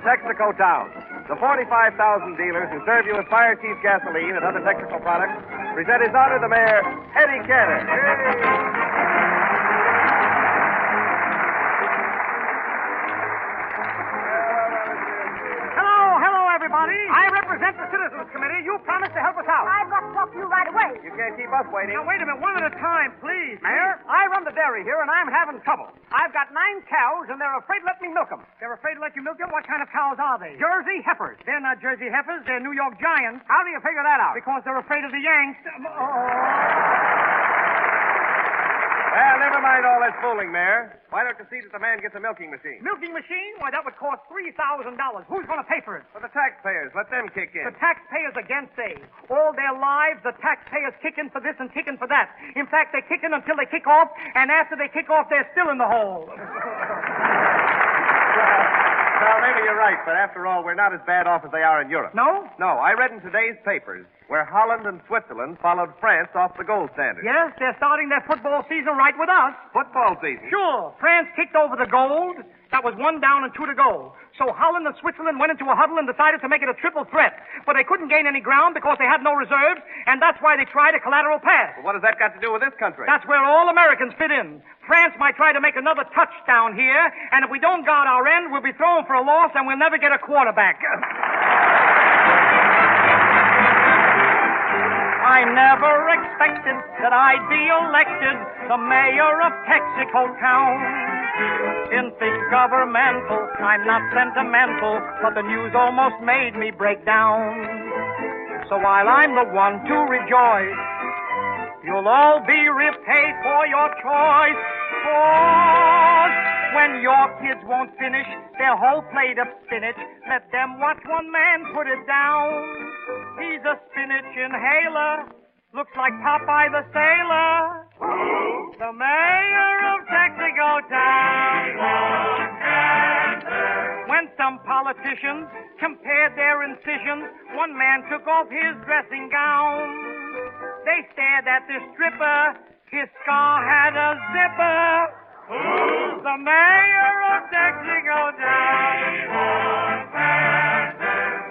Texaco town. The 45,000 dealers who serve you with Fire Chief gasoline and other Texaco products present His Honor the Mayor, Eddie Cantor. I represent the Citizens Committee. You promised to help us out. I've got to talk to you right away. You can't keep us waiting. Now, wait a minute. One at a time, please. Mayor, I run the dairy here, and I'm having trouble. I've got 9 cows, and they're afraid to let me milk them. They're afraid to let you milk them? What kind of cows are they? Jersey heifers. They're not Jersey heifers. They're New York Giants. How do you figure that out? Because they're afraid of the Yanks. Well, never mind all that fooling, Mayor. Why don't you see that the man gets a milking machine? Milking machine? Why, that would cost $3,000. Who's going to pay for it? For the taxpayers. Let them kick in. The taxpayers against they. All their lives, the taxpayers kick in for this and kick in for that. In fact, they kick in until they kick off, and after they kick off, they're still in the hole. Well, maybe you're right, but after all, we're not as bad off as they are in Europe. No? No, I read in today's papers where Holland and Switzerland followed France off the gold standard. Yes, they're starting their football season right with us. Football season? Sure. France kicked over the gold. That was 1 down and 2 to go. So Holland and Switzerland went into a huddle and decided to make it a triple threat. But they couldn't gain any ground because they had no reserves, and that's why they tried a collateral pass. Well, what has that got to do with this country? That's where all Americans fit in. France might try to make another touchdown here, and if we don't guard our end, we'll be thrown for a loss, and we'll never get a quarterback. I never expected that I'd be elected the mayor of Texaco town. In think governmental, I'm not sentimental, but the news almost made me break down. So while I'm the one to rejoice, you'll all be repaid for your choice. For when your kids won't finish their whole plate of spinach, let them watch one man put it down. He's a spinach inhaler, looks like Popeye the Sailor. Who? The mayor of Texaco town. When some politicians compared their incisions, one man took off his dressing gown. They stared at this stripper, his scar had a zipper. Who? The mayor of Texaco town.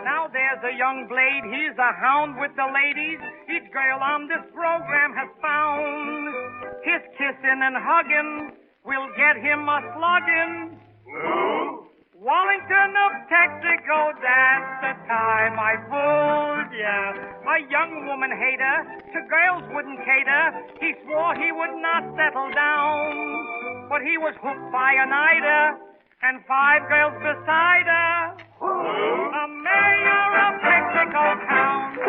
Now there's a young blade, he's a hound with the ladies. Each girl on this program has found. His kissing and hugging will get him a slugging. Who? Wallington of Texaco, that's the time I fooled ya. A young woman hater, to girls wouldn't cater. He swore he would not settle down. But he was hooked by a nighter, and 5 girls beside her. Who? The mayor of Texaco town.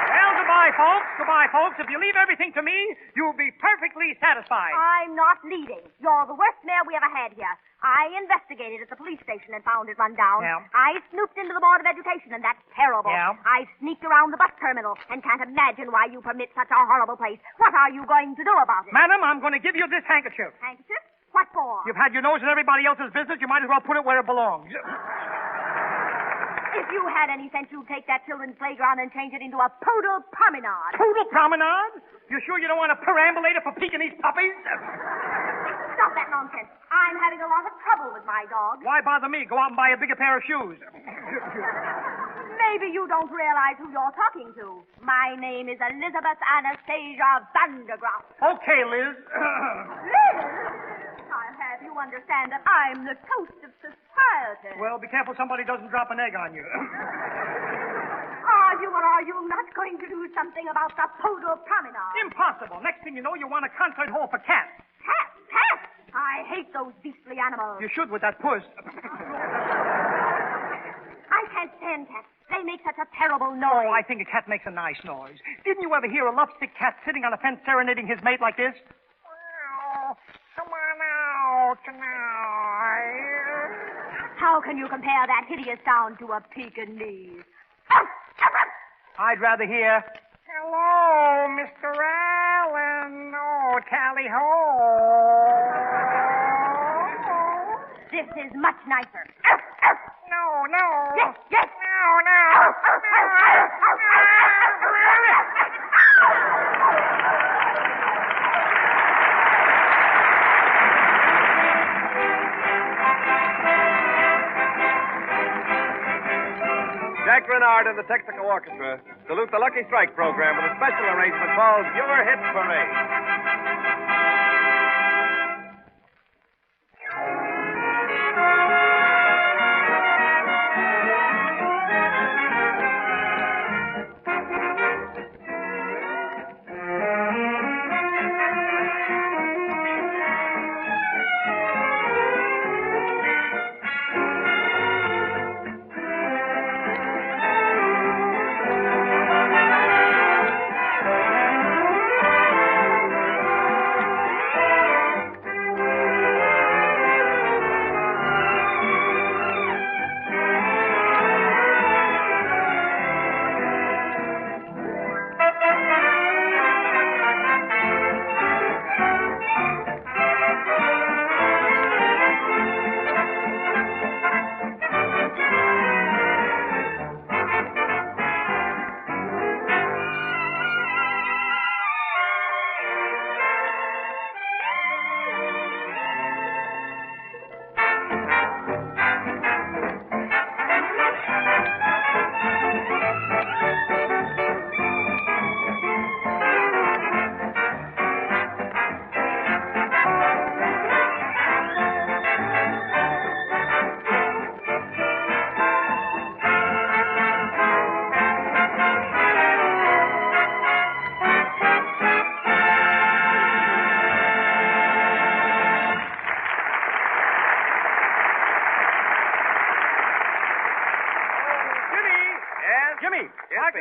Well, goodbye, folks. Goodbye, folks. If you leave everything to me, you'll be perfectly satisfied. I'm not leading. You're the worst mayor we ever had here. I investigated at the police station and found it run down. Yeah. I snooped into the Board of Education, and that's terrible. Yeah. I sneaked around the bus terminal and can't imagine why you permit such a horrible place. What are you going to do about it? Madam, I'm going to give you this handkerchief. Handkerchief? What for? You've had your nose in everybody else's business. You might as well put it where it belongs. If you had any sense, you'd take that children's playground and change it into a poodle promenade. Poodle promenade? You sure you don't want a perambulator for Pekingese puppies? Stop that nonsense. I'm having a lot of trouble with my dog. Why bother me? Go out and buy a bigger pair of shoes. Maybe you don't realize who you're talking to. My name is Elizabeth Anastasia Vandergraaf. Okay, Liz. Liz? I'll have you understand that I'm the toast of society. Well, be careful somebody doesn't drop an egg on you. Are you or are you not going to do something about the poodle promenade? Impossible. Next thing you know, you want a concert hall for cats. Cats? Cats? I hate those beastly animals. You should with that puss. I can't stand cats. They make such a terrible noise. Oh, I think a cat makes a nice noise. Didn't you ever hear a lovesick cat sitting on a fence serenading his mate like this? Well, come on out tonight. How can you compare that hideous sound to a Pekingese? I'd rather hear, hello, Mr. Allen. Oh, tally-ho. This is much nicer. No, no. Yes, yes. No. Jack Renard and the Texaco Orchestra salute the Lucky Strike program with a special arrangement called Your Hits Parade.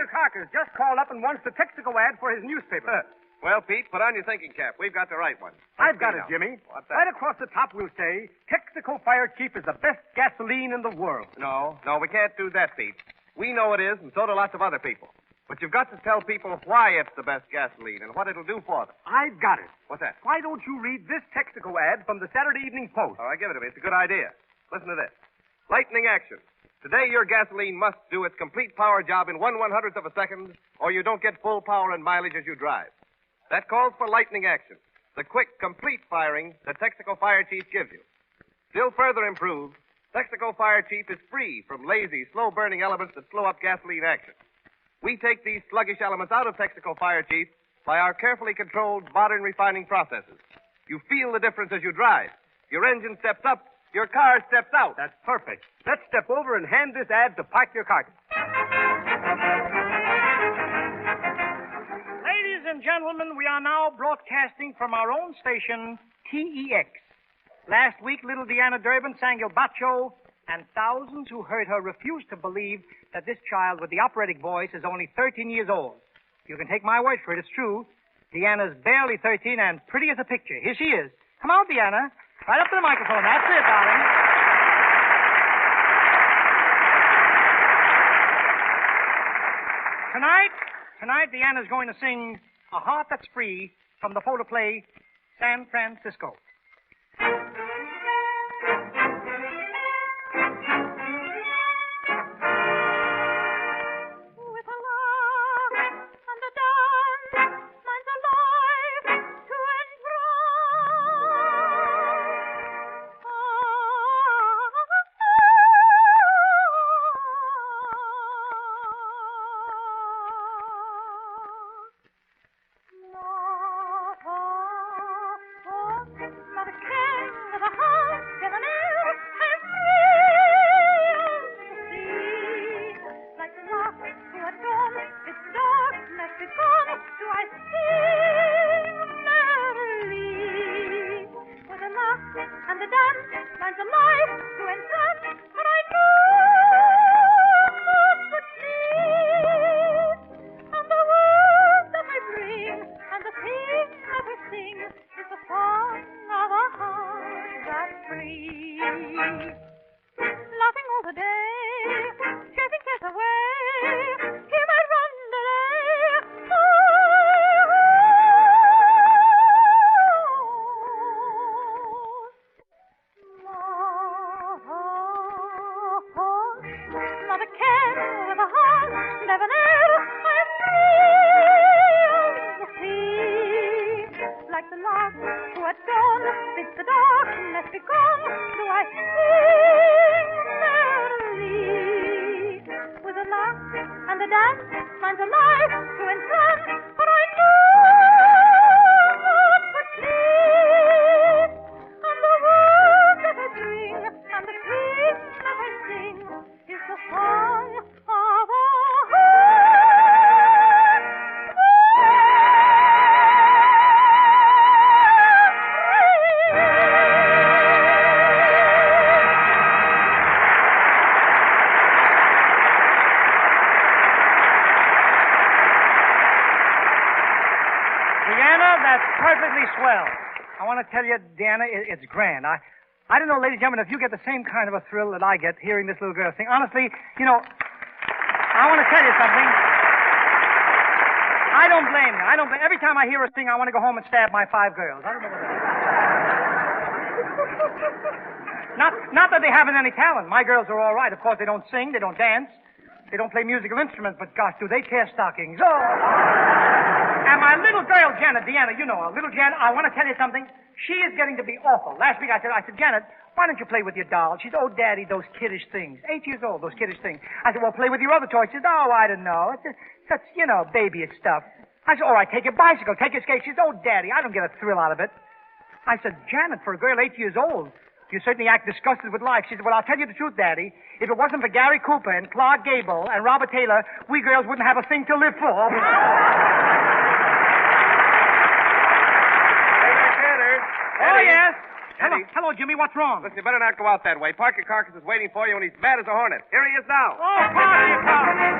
Carker's just called up and wants the Texaco ad for his newspaper. Well, Pete, put on your thinking cap. We've got the right one. I've got it, Jimmy. What's that? Right across the top, we'll say, Texaco Fire Chief is the best gasoline in the world. No, we can't do that, Pete. We know it is, and so do lots of other people. But you've got to tell people why it's the best gasoline and what it'll do for them. I've got it. What's that? Why don't you read this Texaco ad from the Saturday Evening Post? All right, give it to me. It's a good idea. Listen to this. Lightning action. Today, your gasoline must do its complete power job in 1/100th of a second, or you don't get full power and mileage as you drive. That calls for lightning action, the quick, complete firing that Texaco Fire Chief gives you. Still further improved, Texaco Fire Chief is free from lazy, slow-burning elements that slow up gasoline action. We take these sluggish elements out of Texaco Fire Chief by our carefully controlled modern refining processes. You feel the difference as you drive. Your engine steps up. Your car steps out. That's perfect. Let's step over and hand this ad to Park Your Carcass. Ladies and gentlemen, we are now broadcasting from our own station, TEX. Last week, little Deanna Durbin sang Il Bacio, and thousands who heard her refused to believe that this child with the operatic voice is only 13 years old. You can take my word for it, it's true. Deanna's barely 13 and pretty as a picture. Here she is. Come out, Deanna. Right up to the microphone. That's it, darling. Tonight, Deanna's going to sing A Heart That's Free from the photoplay San Francisco. With a laugh and a dance, mine's a life to entrance, but I know not the sleep. And the words that I bring, and the dream that I sing, is the song of a Deanna, that's perfectly swell. I want to tell you, Deanna, it's grand. I don't know, ladies and gentlemen, if you get the same kind of a thrill that I get hearing this little girl sing. Honestly, you know, I want to tell you something. I don't blame her. Every time I hear her sing, I want to go home and stab my 5 girls. I don't know what Not that they haven't any talent. My girls are all right. Of course, they don't sing, they don't dance, they don't play musical instruments, but gosh, do they tear stockings. Oh! And my little girl, Janet, Deanna, you know her. Little Janet, I want to tell you something. She is getting to be awful. Last week I said, Janet, why don't you play with your doll? She said, oh, Daddy, those kiddish things. 8 years old, those kiddish things. I said, well, play with your other toys. She said, oh, I don't know. It's such, you know, babyish stuff. I said, all right, take your bicycle, take your skate. She said, oh, Daddy, I don't get a thrill out of it. I said, Janet, for a girl 8 years old, you certainly act disgusted with life. She said, well, I'll tell you the truth, Daddy. If it wasn't for Gary Cooper and Clark Gable and Robert Taylor, we girls wouldn't have a thing to live for. Oh, yes. Hello, Jimmy. What's wrong? Listen, you better not go out that way. Parker Carcass is waiting for you, and he's mad as a hornet. Here he is now. Oh, Parker Carcass.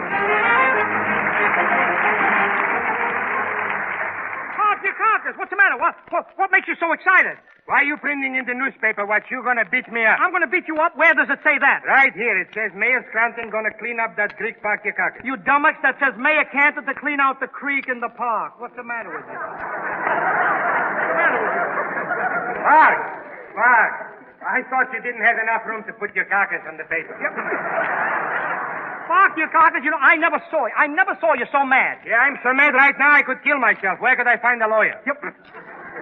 Parker Carcass, what's the matter? What makes you so excited? Why are you printing in the newspaper what you gonna beat me up? I'm gonna beat you up? Where does it say that? Right here. It says Mayor Scranton gonna clean up that creek Parker Carcass. You dumbass, that says Mayor Cantor to clean out the creek in the park. What's the matter with you? Park. I thought you didn't have enough room to put your carcass on the paper. Yep. Park your carcass, you know, I never saw you. I never saw you so mad. Yeah, I'm so mad right now I could kill myself. Where could I find a lawyer? Yep.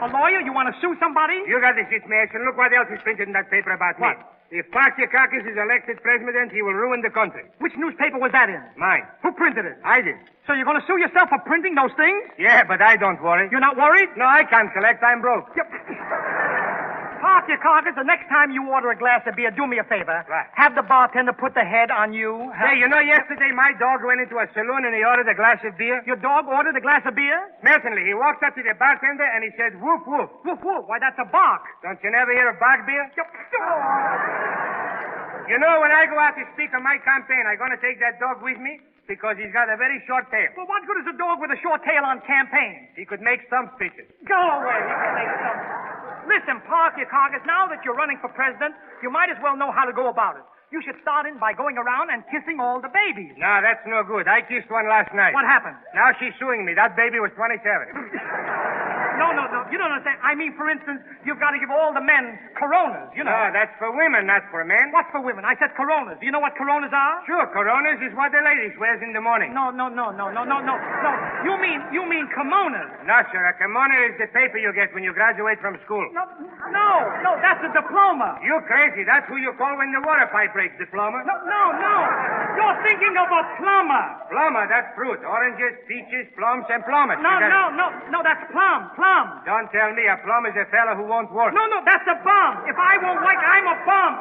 A lawyer? You want to sue somebody? You got this information. Look what else is printed in that paper about what? me. If Parker Carcass is elected president, he will ruin the country. Which newspaper was that in? Mine. Who printed it? I did. So you're going to sue yourself for printing those things? Yeah, but I don't worry. You're not worried? No, I can't collect. I'm broke. Yep. Parker Carcass, the next time you order a glass of beer, do me a favor. Right. Have the bartender put the head on you. Hey, you know, yesterday my dog went into a saloon and he ordered a glass of beer. Your dog ordered a glass of beer? Certainly. He walked up to the bartender and he said, woof, woof. Woof, woof. Why, that's a bark. Don't you never hear of bark beer? Yep. You know, when I go out to speak on my campaign, I'm going to take that dog with me because he's got a very short tail. Well, what good is a dog with a short tail on campaign? He could make stump speeches. Go away. He can make some. Listen, Parker Carcass, now that you're running for president, you might as well know how to go about it. You should start in by going around and kissing all the babies. No, that's no good. I kissed one last night. What happened? Now she's suing me. That baby was 27. No. You don't understand. I mean, for instance, you've got to give all the men Coronas, you know. No, that's for women, not for men. What's for women? I said Coronas. Do you know what Coronas are? Sure, Coronas is what the ladies wears in the morning. No. You mean kimonos. No, sir. A kimono is the paper you get when you graduate from school. No, that's a diploma. You crazy. That's who you call when the water pipe breaks, diploma. No. You're thinking of a plumber. Plumber, that's fruit. Oranges, peaches, plums, and plummets. No, that's plum. Don't tell me a plum is a fella who won't work. No, that's a bum. If I won't work, I'm a bum.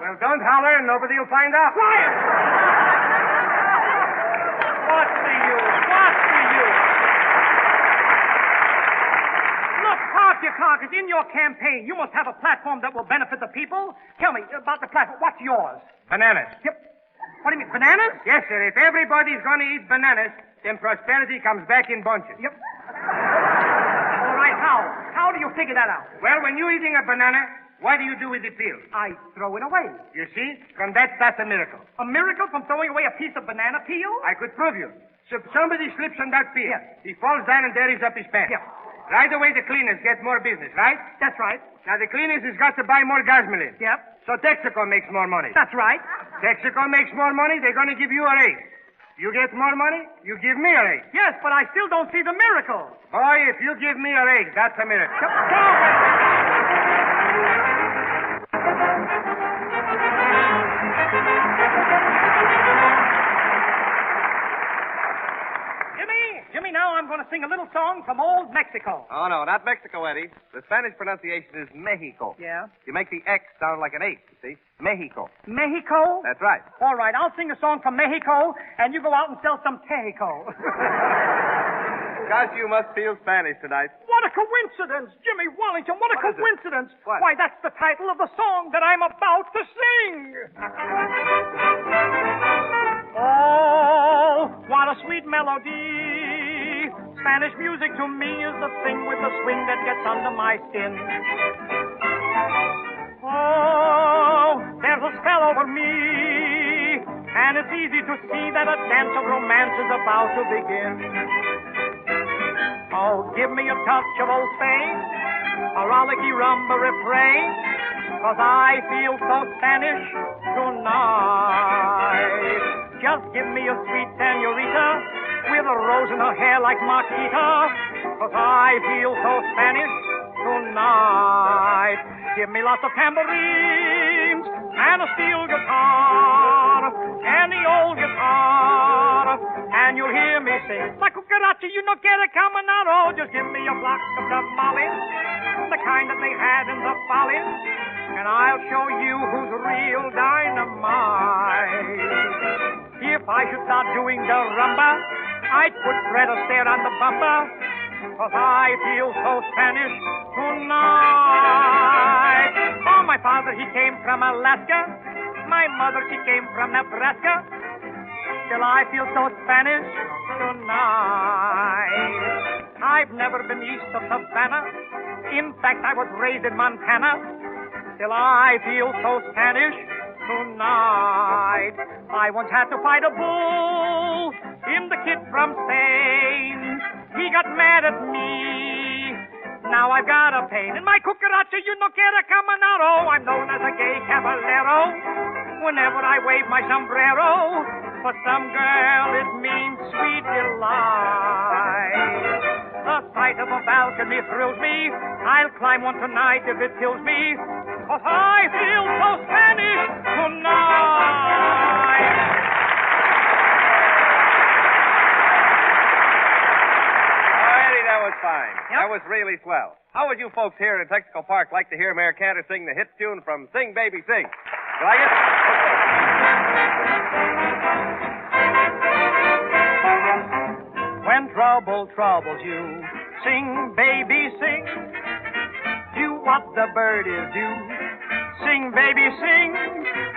Well, don't holler and nobody will find out. Quiet! What for you? Look, Parker Carcass, in your campaign, you must have a platform that will benefit the people. Tell me about the platform. What's yours? Bananas. Yep. What do you mean, bananas? Yes, sir. If everybody's going to eat bananas, then prosperity comes back in bunches. Yep. All right, how? How do you figure that out? Well, when you're eating a banana, what do you do with the peel? I throw it away. You see? From that's a miracle. A miracle from throwing away a piece of banana peel? I could prove you. So if somebody slips on that peel, yes. He falls down and there he's up his pants. Yes. Right away the cleaners get more business, right? That's right. Now the cleaners has got to buy more gasoline. Yep. So Texaco makes more money. That's right. Texaco makes more money, they're going to give you a raise. You get more money, you give me a raise. Yes, but I still don't see the miracle. Boy, if you give me a raise, that's a miracle. song from old Mexico. Oh, no, not Mexico, Eddie. The Spanish pronunciation is Mexico. Yeah? You make the X sound like an H, you see? Mexico. Mexico? That's right. All right, I'll sing a song from Mexico, and you go out and sell some Tejico. Gosh, you must feel Spanish tonight. What a coincidence, Jimmy Wallington, what a coincidence. What? Why, that's the title of the song that I'm about to sing. Oh, what a sweet melody. Spanish music to me is the thing with the swing that gets under my skin. Oh, there's a spell over me, and it's easy to see that a dance of romance is about to begin. Oh, give me a touch of Old Spain, a rollicky rumba refrain, 'cause I feel so Spanish tonight. Just give me a sweet senorita with a rose in her hair like Marquita, 'cause I feel so Spanish tonight. Give me lots of tambourines and a steel guitar, any old guitar, and you'll hear me sing. La cucaracha, you no quiere caminado. Just give me a block of tamales, the kind that they had in the follies, and I'll show you who's real dynamite. If I should start doing the rumba, I'd put Fred Astaire on the bumper, 'cause I feel so Spanish tonight. Oh, my father, he came from Alaska. My mother, she came from Nebraska. Still, I feel so Spanish tonight. I've never been east of Savannah. In fact, I was raised in Montana. Still, I feel so Spanish tonight. I once had to fight a bull in the kid from Spain. He got mad at me. Now I've got a pain in my cucaracha. You no quiere caminado. I'm known as a gay caballero whenever I wave my sombrero. For some girl, it means sweet delight. The sight of a balcony thrills me. I'll climb one tonight if it kills me, 'cause I feel so Spanish tonight. Oh, Eddie, that was fine. Yep. That was really swell. How would you folks here in Texaco Park like to hear Mayor Cantor sing the hit tune from Sing Baby Sing? You like it? When trouble troubles you, sing, baby, sing. Do what the birdies do. Sing, baby, sing.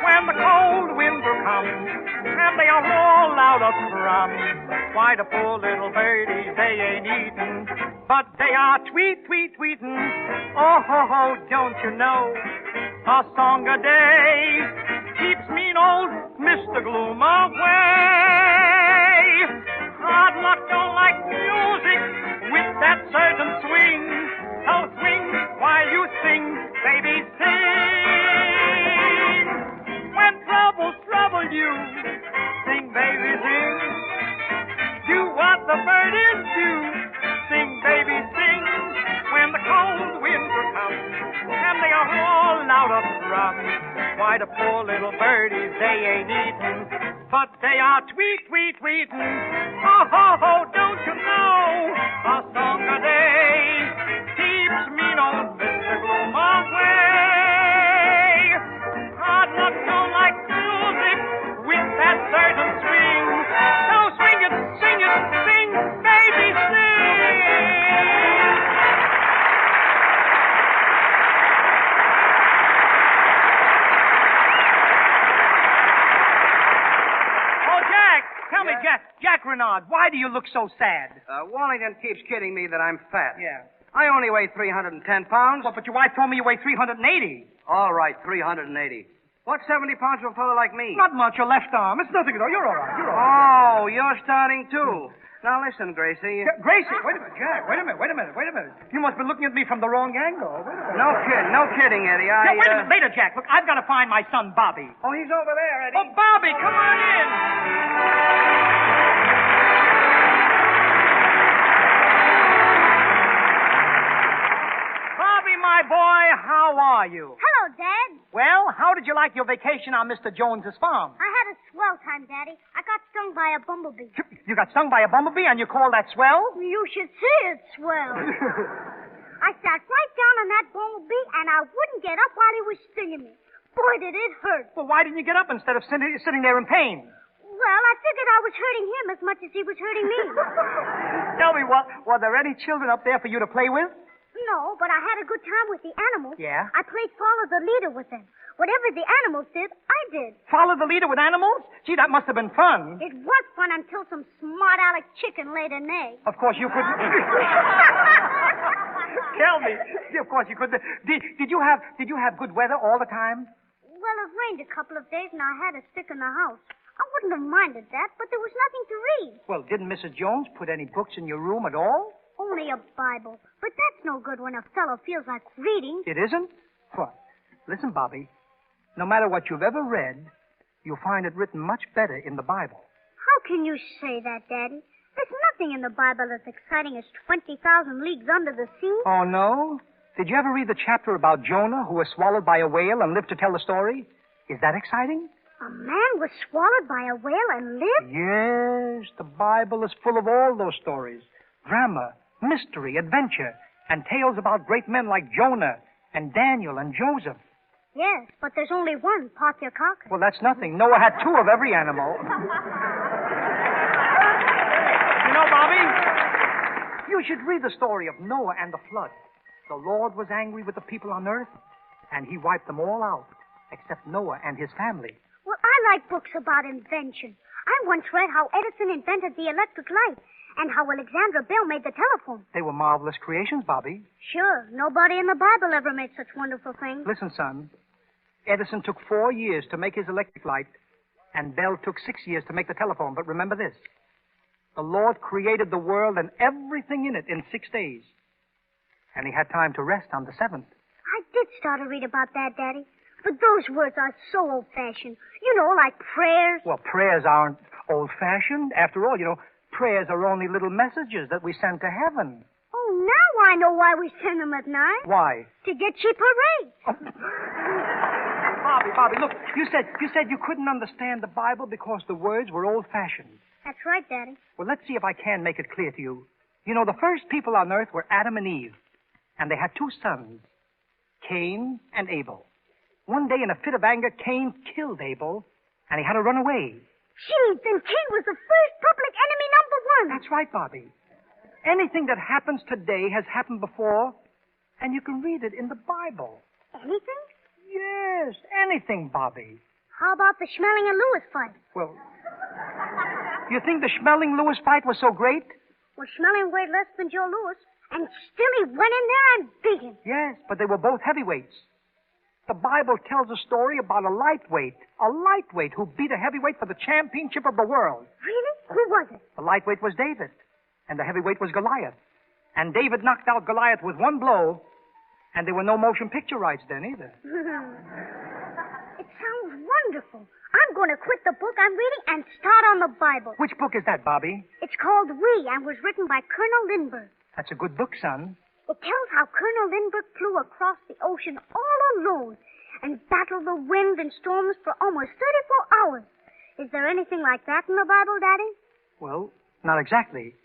When the cold winter comes and they are all out of crumbs, why, the poor little birdies, they ain't eating, but they are tweet, tweet, tweeting. Oh, ho, ho, don't you know? A song a day keeps mean old Mr. Gloom away. Hard luck don't like music with that certain swing. So swing while you sing, baby, sing. When troubles trouble you, sing, baby, sing. Do what the birdies do. Sing, baby, sing. When the cold winter comes and they are all out of crumbs, why, the poor little birdies, they ain't eating, but they are tweet, tweet, tweeting. Oh, ho, ho, don't you know? A song a day keeps mean old Mr. Gloom away. Hard luck don't like music with that certain swing. So swing it, sing, baby, sing. Oh, Jack, tell me, Jack Renard, why do you look so sad? Wallington keeps kidding me that I'm fat. Yeah. I only weigh 310 pounds. Well, but your wife told me you weigh 380. All right, 380. What's 70 pounds to a fellow like me? Not much, your left arm. It's nothing at all. You're all right. You're all right. Oh, you're starting too. Now listen, Gracie. Gracie, wait a minute, Jack. Wait a minute. You must be looking at me from the wrong angle. Wait a minute. No kidding, Eddie. Yeah, wait a minute. Later, Jack. Look, I've got to find my son, Bobby. Oh, he's over there, Eddie. Oh, Bobby, come on in. Bobby, my boy, how are you? Hello, Dad. Well, how did you like your vacation on Mr. Jones's farm? I had a was swell time, Daddy. I got stung by a bumblebee. You got stung by a bumblebee and you call that swell? You should see it swell. I sat right down on that bumblebee, and I wouldn't get up while he was stinging me. Boy, did it hurt. Well, why didn't you get up instead of sitting there in pain? Well, I figured I was hurting him as much as he was hurting me. Tell me, were there any children up there for you to play with? No, but I had a good time with the animals. Yeah? I played follow the leader with them. Whatever the animals did, I did. Follow the leader with animals? Gee, that must have been fun. It was fun until some smart aleck chicken laid an egg. Of course you couldn't. Tell me. Of course you couldn't. Did you have good weather all the time? Well, it rained a couple of days, and I had to stick in the house. I wouldn't have minded that, but there was nothing to read. Well, didn't Mrs. Jones put any books in your room at all? Only a Bible. But that's no good when a fellow feels like reading. It isn't? What? Listen, Bobby. No matter what you've ever read, you'll find it written much better in the Bible. How can you say that, Daddy? There's nothing in the Bible as exciting as 20,000 Leagues Under the Sea. Oh, no? Did you ever read the chapter about Jonah, who was swallowed by a whale and lived to tell the story? Is that exciting? A man was swallowed by a whale and lived? Yes, the Bible is full of all those stories. Drama, mystery, adventure, and tales about great men like Jonah and Daniel and Joseph. Yes, but there's only one, Parthiacoccus. Well, that's nothing. Noah had 2 of every animal. You know, Bobby, you should read the story of Noah and the flood. The Lord was angry with the people on earth, and he wiped them all out, except Noah and his family. Well, I like books about invention. I once read how Edison invented the electric light and how Alexandra Bell made the telephone. They were marvelous creations, Bobby. Sure, nobody in the Bible ever made such wonderful things. Listen, son. Edison took 4 years to make his electric light, and Bell took 6 years to make the telephone. But remember this. The Lord created the world and everything in it in 6 days. And he had time to rest on the 7th. I did start to read about that, Daddy. But those words are so old-fashioned. You know, like prayers. Well, prayers aren't old-fashioned. After all, prayers are only little messages that we send to heaven. Oh, now I know why we send them at night. Why? To get cheaper rates. Oh. Bobby, look, you said you couldn't understand the Bible because the words were old-fashioned. That's right, Daddy. Well, let's see if I can make it clear to you. The first people on earth were Adam and Eve, and they had 2 sons, Cain and Abel. One day, in a fit of anger, Cain killed Abel, and he had to run away. Gee, then Cain was the first public enemy number 1. That's right, Bobby. Anything that happens today has happened before, and you can read it in the Bible. Anything? Yes, anything, Bobby. How about the Schmeling and Lewis fight? Well, you think the Schmeling-Lewis fight was so great? Well, Schmeling weighed less than Joe Louis, and still he went in there and beat him. Yes, but they were both heavyweights. The Bible tells a story about a lightweight who beat a heavyweight for the championship of the world. Really? Who was it? The lightweight was David, and the heavyweight was Goliath. And David knocked out Goliath with 1 blow, and there were no motion picture rights then either. It sounds wonderful. I'm going to quit the book I'm reading and start on the Bible. Which book is that, Bobby? It's called We and was written by Colonel Lindbergh. That's a good book, son. It tells how Colonel Lindbergh flew across the ocean all alone and battled the wind and storms for almost 34 hours. Is there anything like that in the Bible, Daddy? Well, not exactly.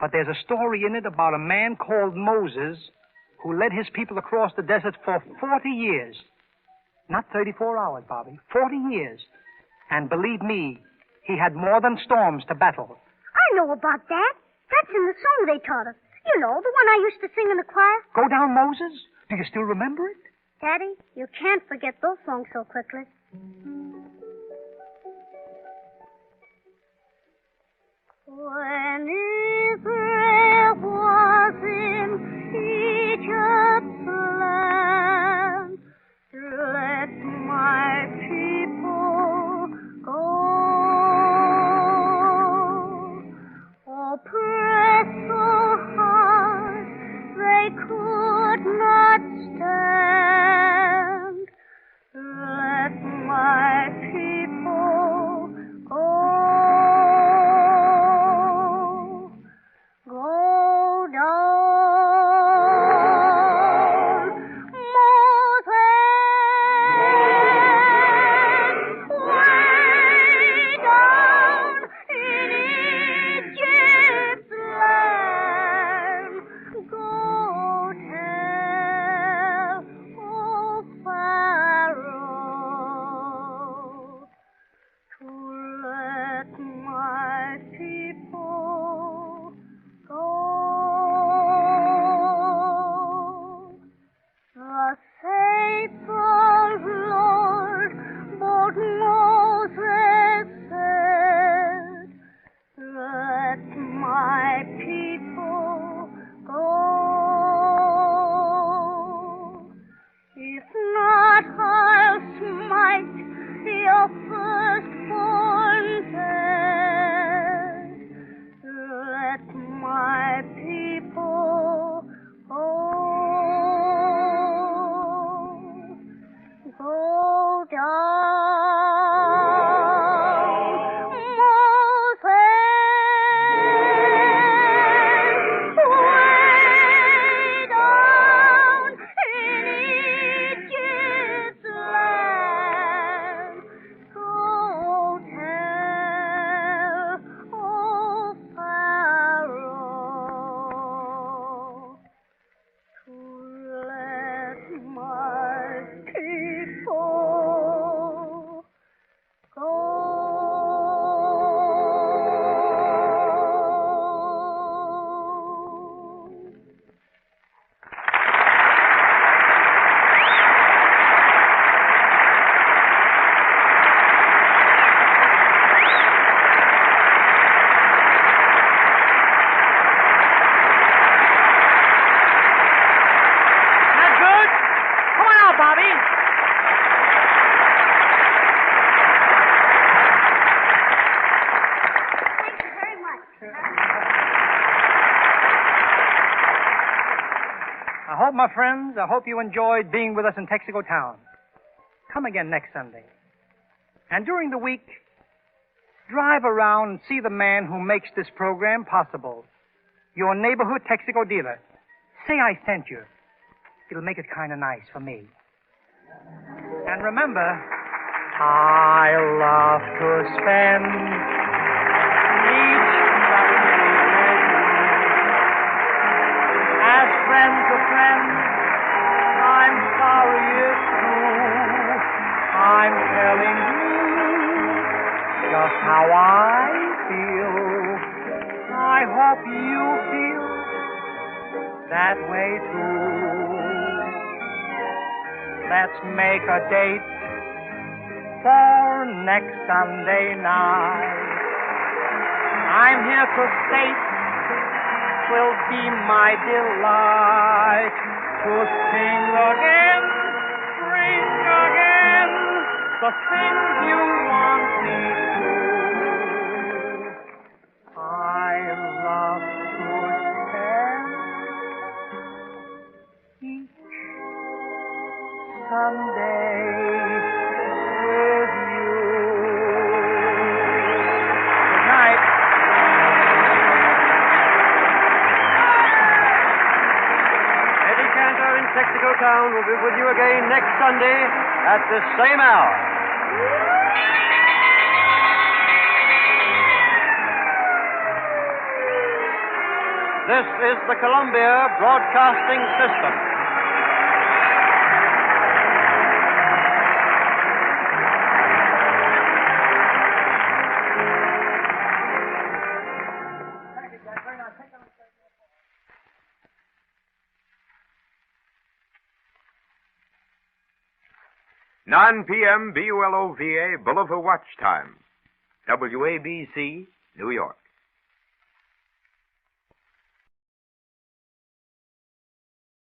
But there's a story in it about a man called Moses who led his people across the desert for 40 years. Not 34 hours, Bobby. 40 years. And believe me, he had more than storms to battle. I know about that. That's in the song they taught us. You know, the one I used to sing in the choir. Go down, Moses? Do you still remember it? Daddy, you can't forget those songs so quickly. When Israel was in Egypt's land, let my people go. Oppressed so hard they could not stand. Let my people go. Go people, Lord, but Moses said, let my people go. If not, I'll smite your firstborn dead. Let my people go. Go down, Moses, way down in Egypt's land. Go tell, oh Pharaoh, to let my people go. That good? Come on out, Bobby. Thank you very much. My friends, I hope you enjoyed being with us in Texaco Town. Come again next Sunday. And during the week, drive around and see the man who makes this program possible. Your neighborhood Texaco dealer. Say I sent you. It'll make it kind of nice for me. And remember, I love to spend each Sunday with you. As friend to friend, I'm sorry it's true. I'm telling you just how I feel. I hope you feel that way too. Let's make a date for next Sunday night. I'm here to state 'twill be my delight to sing again, bring again the things you want me to. I love to spend each Sunday with you. Good night. Eddie Cantor in Texaco Town will be with you again next Sunday at the same hour. This is the Columbia Broadcasting System. Nine p.m. BULOVA Bulova Watch Time. WABC, New York.